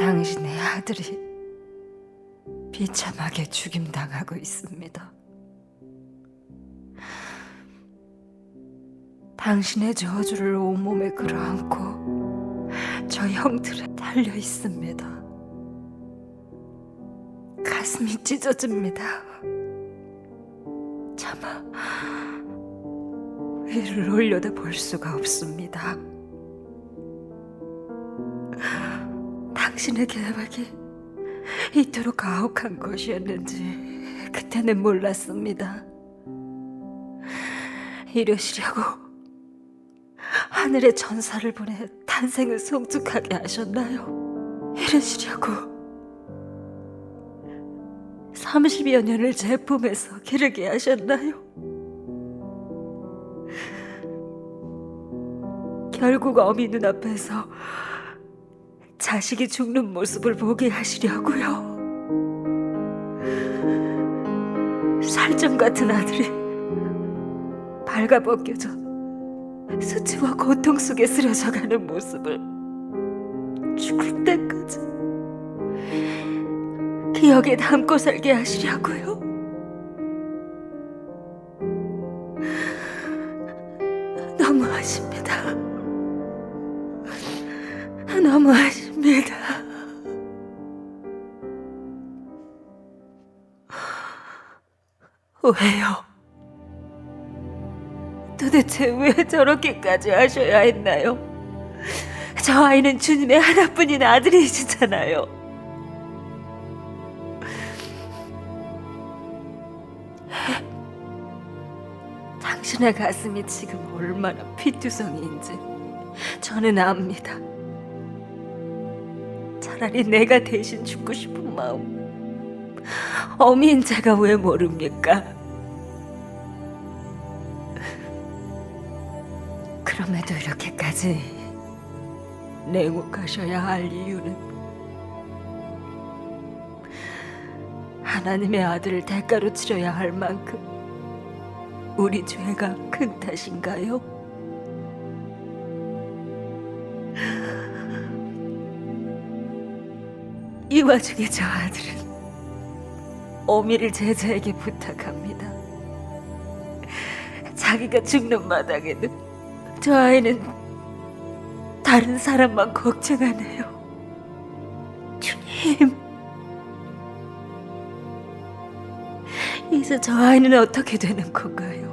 당신의 아들이 비참하게 죽임당하고 있습니다. 당신의 저주를 온몸에 끌어안고 저 형틀에 달려 있습니다. 가슴이 찢어집니다. 차마 위를 올려다볼 수가 없습니다. 당신의 계획이 이토록 가혹한 것이었는지 그때는 몰랐습니다. 이러시려고 하늘의 전사를 보내 탄생을 송축하게 하셨나요? 이러시려고 30여 년을 제 품에서 기르게 하셨나요? 결국 어미 눈앞에서 자식이 죽는 모습을 보게 하시려고요. 살점 같은 아들이 발가벗겨져 수치와 고통 속에 쓰러져가는 모습을 죽을 때까지 기억에 담고 살게 하시려고요. 너무하십니다. 너무하십니다. 왜요? 도대체 왜 저렇게까지 하셔야 했나요? 저 아이는 주님의 하나뿐인 아들이시잖아요. 당신의 가슴이 지금 얼마나 피투성이인지 저는 압니다. 차라리 내가 대신 죽고 싶은 마음 어미인 제가 왜 모릅니까? 그럼에도 이렇게까지 냉혹하셔야 할 이유는 하나님의 아들을 대가로 치러야 할 만큼 우리 죄가 큰 탓인가요? 이 와중에 저 아들은 어미를 제자에게 부탁합니다. 자기가 죽는 마당에는 저 아이는 다른 사람만 걱정하네요. 주님, 이제 저 아이는 어떻게 되는 건가요?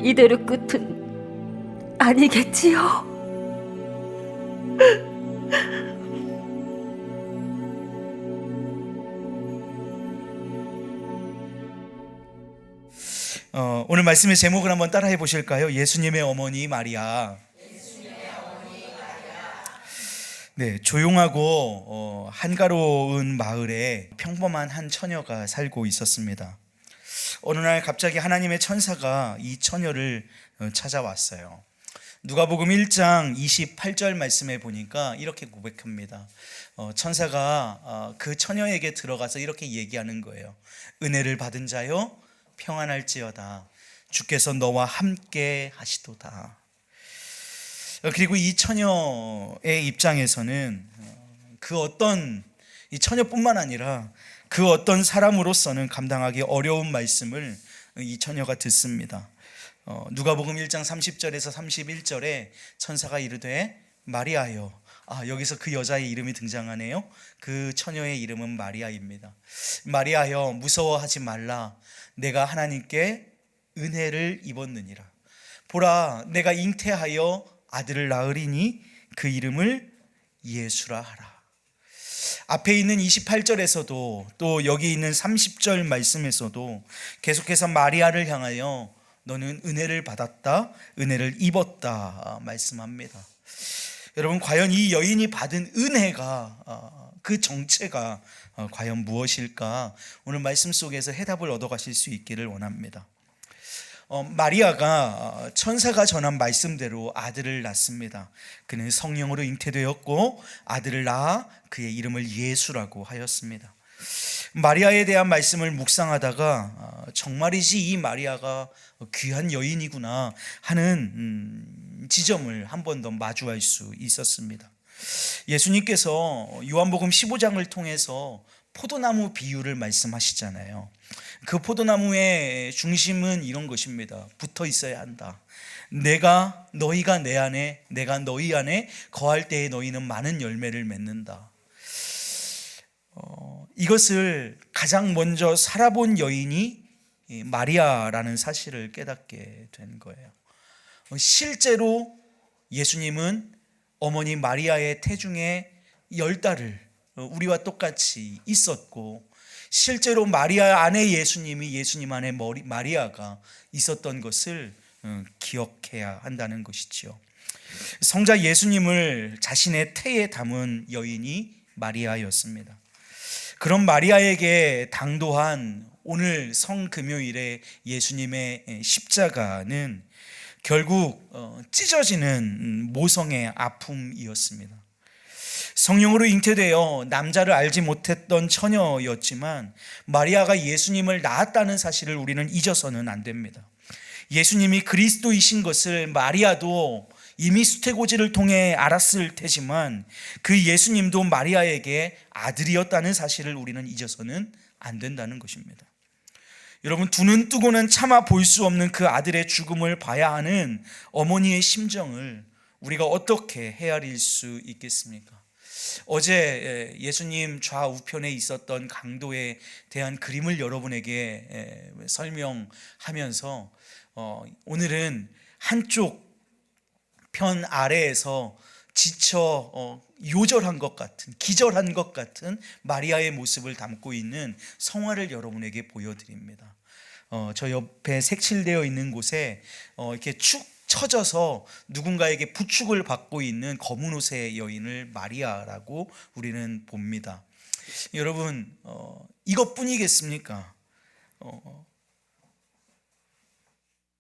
이대로 끝은 아니겠지요? 오늘 말씀의 제목을 한번 따라해 보실까요? 예수님의 어머니 마리아. 네, 조용하고 한가로운 마을에 평범한 한 처녀가 살고 있었습니다. 어느 날 갑자기 하나님의 천사가 이 처녀를 찾아왔어요. 누가복음 1장 28절 말씀에 보니까 이렇게 고백합니다. 천사가 그 처녀에게 들어가서 이렇게 얘기하는 거예요. 은혜를 받은 자여 평안할지어다. 주께서 너와 함께 하시도다. 그리고 이 처녀의 입장에서는 그 어떤 이 처녀뿐만 아니라 그 어떤 사람으로서는 감당하기 어려운 말씀을 이 처녀가 듣습니다. 누가복음 1장 30절에서 31절에 천사가 이르되 마리아여. 여기서 그 여자의 이름이 등장하네요. 그 처녀의 이름은 마리아입니다. 마리아여, 무서워하지 말라. 내가 하나님께 은혜를 입었느니라. 보라, 내가 잉태하여 아들을 낳으리니 그 이름을 예수라 하라. 앞에 있는 28절에서도 또 여기 있는 30절 말씀에서도 계속해서 마리아를 향하여 너는 은혜를 받았다, 은혜를 입었다 말씀합니다. 여러분, 과연 이 여인이 받은 은혜가 그 정체가 과연 무엇일까? 오늘 말씀 속에서 해답을 얻어가실 수 있기를 원합니다. 마리아가 천사가 전한 말씀대로 아들을 낳습니다. 그는 성령으로 잉태되었고 아들을 낳아 그의 이름을 예수라고 하였습니다. 마리아에 대한 말씀을 묵상하다가 정말이지 이 마리아가 귀한 여인이구나 하는 지점을 한 번 더 마주할 수 있었습니다. 예수님께서 요한복음 15장을 통해서 포도나무 비유를 말씀하시잖아요. 그 포도나무의 중심은 이런 것입니다. 붙어 있어야 한다. 너희가 내 안에, 내가 너희 안에 거할 때에 너희는 많은 열매를 맺는다. 이것을 가장 먼저 살아본 여인이 마리아라는 사실을 깨닫게 된 거예요. 실제로 예수님은 어머니 마리아의 태중에 10달을 우리와 똑같이 있었고, 실제로 마리아 안에 예수님 안에 마리아가 있었던 것을 기억해야 한다는 것이지요. 성자 예수님을 자신의 태에 담은 여인이 마리아였습니다. 그런 마리아에게 당도한 오늘 성금요일의 예수님의 십자가는 결국 찢어지는 모성의 아픔이었습니다. 성령으로 잉태되어 남자를 알지 못했던 처녀였지만 마리아가 예수님을 낳았다는 사실을 우리는 잊어서는 안 됩니다. 예수님이 그리스도이신 것을 마리아도 이미 수태고지를 통해 알았을 테지만 그 예수님도 마리아에게 아들이었다는 사실을 우리는 잊어서는 안 된다는 것입니다. 여러분, 두 눈 뜨고는 차마 볼 수 없는 그 아들의 죽음을 봐야 하는 어머니의 심정을 우리가 어떻게 헤아릴 수 있겠습니까? 어제 예수님 좌우편에 있었던 강도에 대한 그림을 여러분에게 설명하면서 오늘은 한쪽 편 아래에서 지쳐 요절한 것 같은, 기절한 것 같은 마리아의 모습을 담고 있는 성화를 여러분에게 보여드립니다. 저 옆에 색칠되어 있는 곳에 이렇게 축 처져서 누군가에게 부축을 받고 있는 검은 옷의 여인을 마리아라고 우리는 봅니다. 여러분, 이것뿐이겠습니까?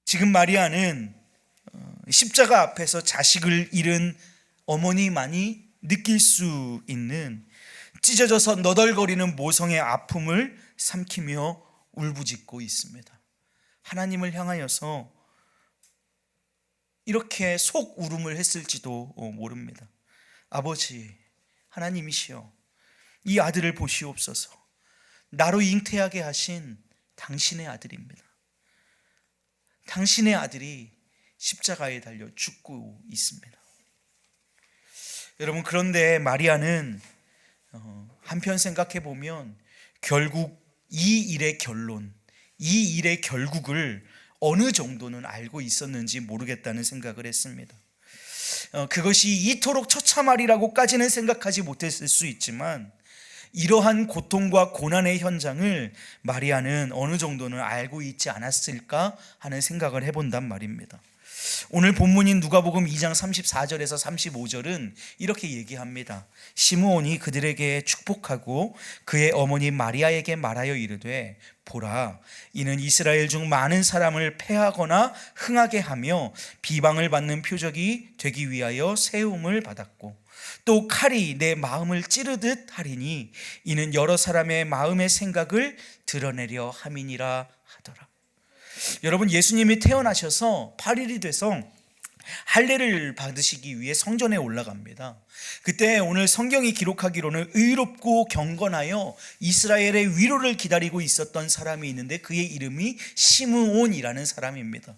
지금 마리아는 십자가 앞에서 자식을 잃은 어머니만이 느낄 수 있는 찢어져서 너덜거리는 모성의 아픔을 삼키며 울부짖고 있습니다. 하나님을 향하여서 이렇게 속 울음을 했을지도 모릅니다. 아버지, 하나님이시여, 이 아들을 보시옵소서. 나로 잉태하게 하신 당신의 아들입니다. 당신의 아들이 십자가에 달려 죽고 있습니다. 여러분, 그런데 마리아는 한편 생각해 보면 결국 이 일의 결론, 이 일의 결국을 어느 정도는 알고 있었는지 모르겠다는 생각을 했습니다. 그것이 이토록 처참하리라고까지는 생각하지 못했을 수 있지만 이러한 고통과 고난의 현장을 마리아는 어느 정도는 알고 있지 않았을까 하는 생각을 해본단 말입니다. 오늘 본문인 누가복음 2장 34절에서 35절은 이렇게 얘기합니다. 시므온이 그들에게 축복하고 그의 어머니 마리아에게 말하여 이르되, 보라, 이는 이스라엘 중 많은 사람을 패하거나 흥하게 하며 비방을 받는 표적이 되기 위하여 세움을 받았고 또 칼이 내 마음을 찌르듯 하리니 이는 여러 사람의 마음의 생각을 드러내려 함이니라 하더라. 여러분, 예수님이 태어나셔서 8일이 돼서 할례를 받으시기 위해 성전에 올라갑니다. 그때 오늘 성경이 기록하기로는 의롭고 경건하여 이스라엘의 위로를 기다리고 있었던 사람이 있는데 그의 이름이 시므온이라는 사람입니다.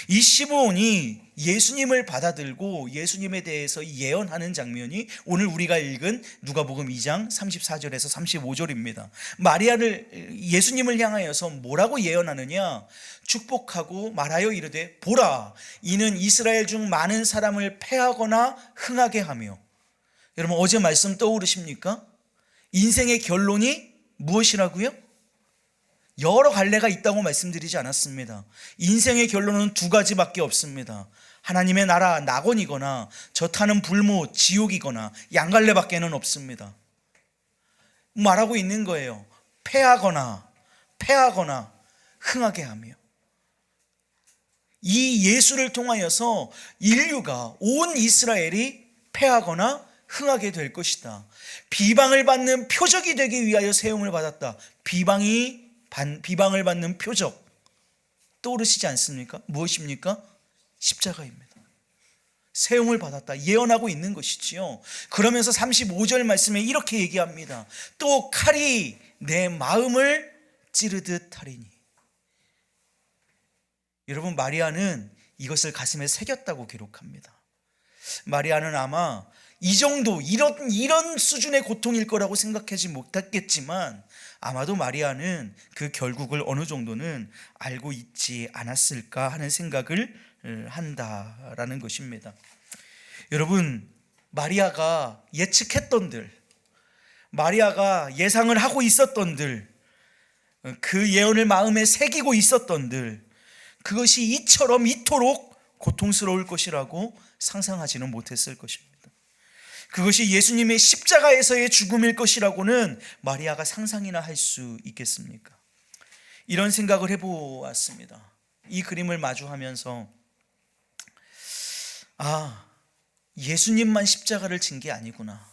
이 시므온이 예수님을 받아들고 예수님에 대해서 예언하는 장면이 오늘 우리가 읽은 누가복음 2장 34절에서 35절입니다. 마리아를, 예수님을 향하여서 뭐라고 예언하느냐? 축복하고 말하여 이르되, 보라, 이는 이스라엘 중 많은 사람을 패하거나 흥하게 하며. 여러분, 어제 말씀 떠오르십니까? 인생의 결론이 무엇이라고요? 여러 갈래가 있다고 말씀드리지 않았습니다. 인생의 결론은 두 가지밖에 없습니다. 하나님의 나라 낙원이거나 저 타는 불모 지옥이거나 양갈래밖에는 없습니다. 말하고 있는 거예요. 패하거나 흥하게 하며. 이 예수를 통하여서 인류가, 온 이스라엘이 패하거나 흥하게 될 것이다. 비방을 받는 표적이 되기 위하여 세움을 받았다. 비방을 받는 표적 떠오르시지 않습니까? 무엇입니까? 십자가입니다. 세움을 받았다 예언하고 있는 것이지요. 그러면서 35절 말씀에 이렇게 얘기합니다. 또 칼이 내 마음을 찌르듯 하리니. 여러분, 마리아는 이것을 가슴에 새겼다고 기록합니다. 마리아는 아마 이 정도 이런 수준의 고통일 거라고 생각하지 못했겠지만 아마도 마리아는 그 결국을 어느 정도는 알고 있지 않았을까 하는 생각을 한다라는 것입니다. 여러분, 마리아가 예측했던들, 마리아가 예상을 하고 있었던들, 그 예언을 마음에 새기고 있었던들, 그것이 이처럼 이토록 고통스러울 것이라고 상상하지는 못했을 것입니다. 그것이 예수님의 십자가에서의 죽음일 것이라고는 마리아가 상상이나 할 수 있겠습니까? 이런 생각을 해보았습니다. 이 그림을 마주하면서 예수님만 십자가를 진 게 아니구나.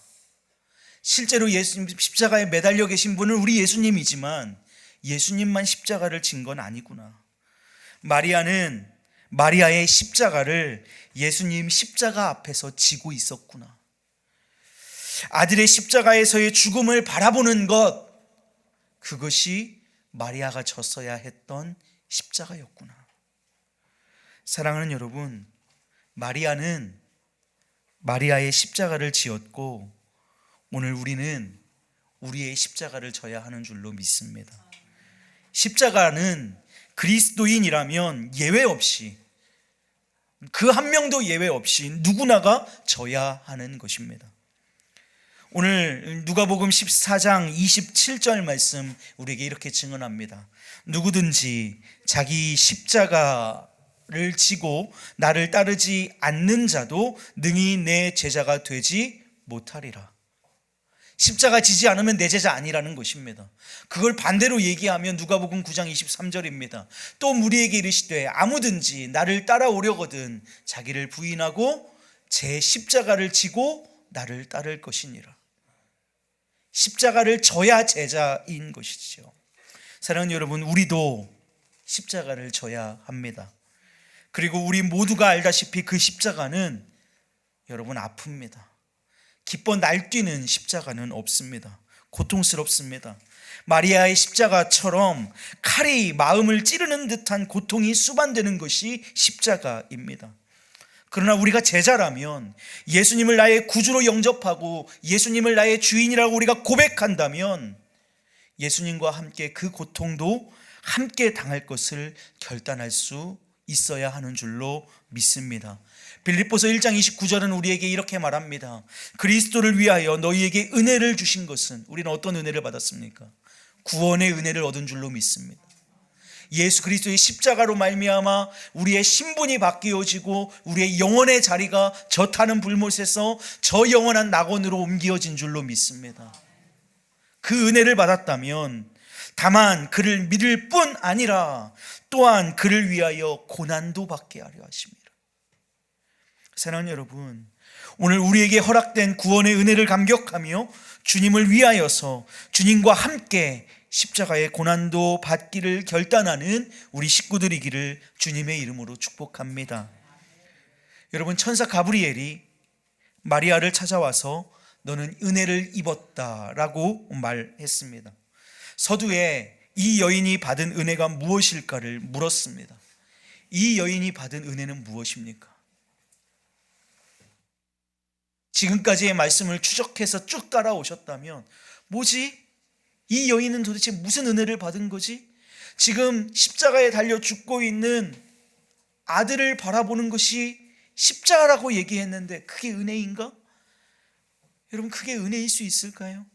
실제로 예수님 십자가에 매달려 계신 분은 우리 예수님이지만 예수님만 십자가를 진 건 아니구나. 마리아는 마리아의 십자가를 예수님 십자가 앞에서 지고 있었구나. 아들의 십자가에서의 죽음을 바라보는 것, 그것이 마리아가 졌어야 했던 십자가였구나. 사랑하는 여러분, 마리아는 마리아의 십자가를 지었고 오늘 우리는 우리의 십자가를 져야 하는 줄로 믿습니다. 십자가는 그리스도인이라면 예외 없이, 그 한 명도 예외 없이 누구나가 져야 하는 것입니다. 오늘 누가복음 14장 27절 말씀 우리에게 이렇게 증언합니다. 누구든지 자기 십자가를 지고 나를 따르지 않는 자도 능히 내 제자가 되지 못하리라. 십자가 지지 않으면 내 제자 아니라는 것입니다. 그걸 반대로 얘기하면 누가복음 9장 23절입니다. 또 무리에게 이르시되 아무든지 나를 따라오려거든 자기를 부인하고 제 십자가를 지고 나를 따를 것이니라. 십자가를 져야 제자인 것이죠. 사랑하는 여러분, 우리도 십자가를 져야 합니다. 그리고 우리 모두가 알다시피 그 십자가는 여러분 아픕니다. 기뻐 날뛰는 십자가는 없습니다. 고통스럽습니다. 마리아의 십자가처럼 칼이 마음을 찌르는 듯한 고통이 수반되는 것이 십자가입니다. 그러나 우리가 제자라면, 예수님을 나의 구주로 영접하고 예수님을 나의 주인이라고 우리가 고백한다면 예수님과 함께 그 고통도 함께 당할 것을 결단할 수 있어야 하는 줄로 믿습니다. 빌립보서 1장 29절은 우리에게 이렇게 말합니다. 그리스도를 위하여 너희에게 은혜를 주신 것은, 우리는 어떤 은혜를 받았습니까? 구원의 은혜를 얻은 줄로 믿습니다. 예수 그리스도의 십자가로 말미암아 우리의 신분이 바뀌어지고 우리의 영혼의 자리가 저 타는 불못에서 저 영원한 낙원으로 옮겨진 줄로 믿습니다. 그 은혜를 받았다면 다만 그를 믿을 뿐 아니라 또한 그를 위하여 고난도 받게 하려 하십니다. 사랑하는 여러분, 오늘 우리에게 허락된 구원의 은혜를 감격하며 주님을 위하여서 주님과 함께 십자가의 고난도 받기를 결단하는 우리 식구들이기를 주님의 이름으로 축복합니다. 여러분, 천사 가브리엘이 마리아를 찾아와서 너는 은혜를 입었다라고 말했습니다. 서두에 이 여인이 받은 은혜가 무엇일까를 물었습니다. 이 여인이 받은 은혜는 무엇입니까? 지금까지의 말씀을 추적해서 쭉 따라오셨다면 뭐지? 이 여인은 도대체 무슨 은혜를 받은 거지? 지금 십자가에 달려 죽고 있는 아들을 바라보는 것이 십자가라고 얘기했는데 그게 은혜인가? 여러분, 그게 은혜일 수 있을까요?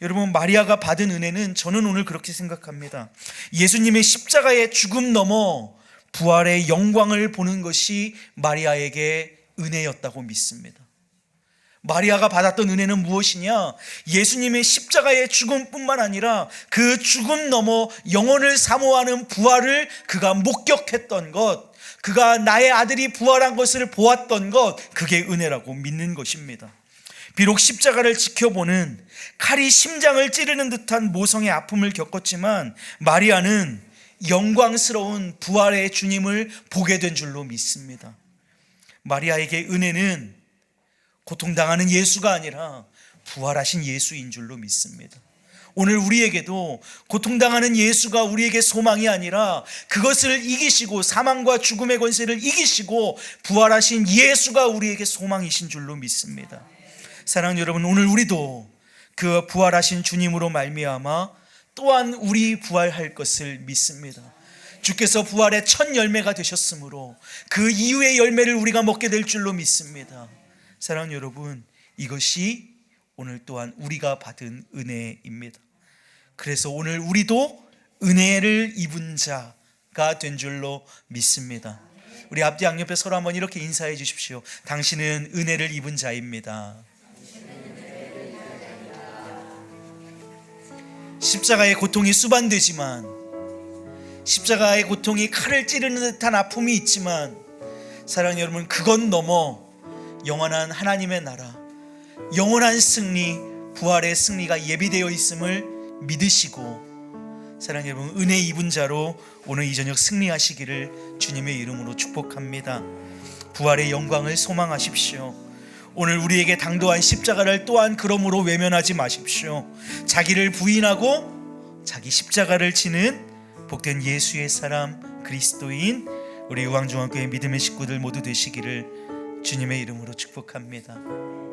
여러분, 마리아가 받은 은혜는 저는 오늘 그렇게 생각합니다. 예수님의 십자가의 죽음 넘어 부활의 영광을 보는 것이 마리아에게 은혜였다고 믿습니다. 마리아가 받았던 은혜는 무엇이냐? 예수님의 십자가의 죽음뿐만 아니라 그 죽음 넘어 영혼을 사모하는 부활을 그가 목격했던 것, 그가 나의 아들이 부활한 것을 보았던 것, 그게 은혜라고 믿는 것입니다. 비록 십자가를 지켜보는 칼이 심장을 찌르는 듯한 모성의 아픔을 겪었지만 마리아는 영광스러운 부활의 주님을 보게 된 줄로 믿습니다. 마리아에게 은혜는 고통당하는 예수가 아니라 부활하신 예수인 줄로 믿습니다. 오늘 우리에게도 고통당하는 예수가 우리에게 소망이 아니라 그것을 이기시고 사망과 죽음의 권세를 이기시고 부활하신 예수가 우리에게 소망이신 줄로 믿습니다. 사랑하는 여러분, 오늘 우리도 그 부활하신 주님으로 말미암아 또한 우리 부활할 것을 믿습니다. 주께서 부활의 첫 열매가 되셨으므로 그 이후의 열매를 우리가 먹게 될 줄로 믿습니다. 사랑하는 여러분, 이것이 오늘 또한 우리가 받은 은혜입니다. 그래서 오늘 우리도 은혜를 입은 자가 된 줄로 믿습니다. 우리 앞뒤 양옆에 서로 한번 이렇게 인사해 주십시오. 당신은 은혜를 입은 자입니다. 십자가의 고통이 수반되지만, 십자가의 고통이 칼을 찌르는 듯한 아픔이 있지만, 사랑하는 여러분, 그건 넘어 영원한 하나님의 나라, 영원한 승리, 부활의 승리가 예비되어 있음을 믿으시고, 사랑하는 여러분, 은혜 입은 자로 오늘 이 저녁 승리하시기를 주님의 이름으로 축복합니다. 부활의 영광을 소망하십시오. 오늘 우리에게 당도한 십자가를 또한 그러므로 외면하지 마십시오. 자기를 부인하고 자기 십자가를 지는 복된 예수의 사람, 그리스도인 우리 의왕중앙교회 믿음의 식구들 모두 되시기를 주님의 이름으로 축복합니다.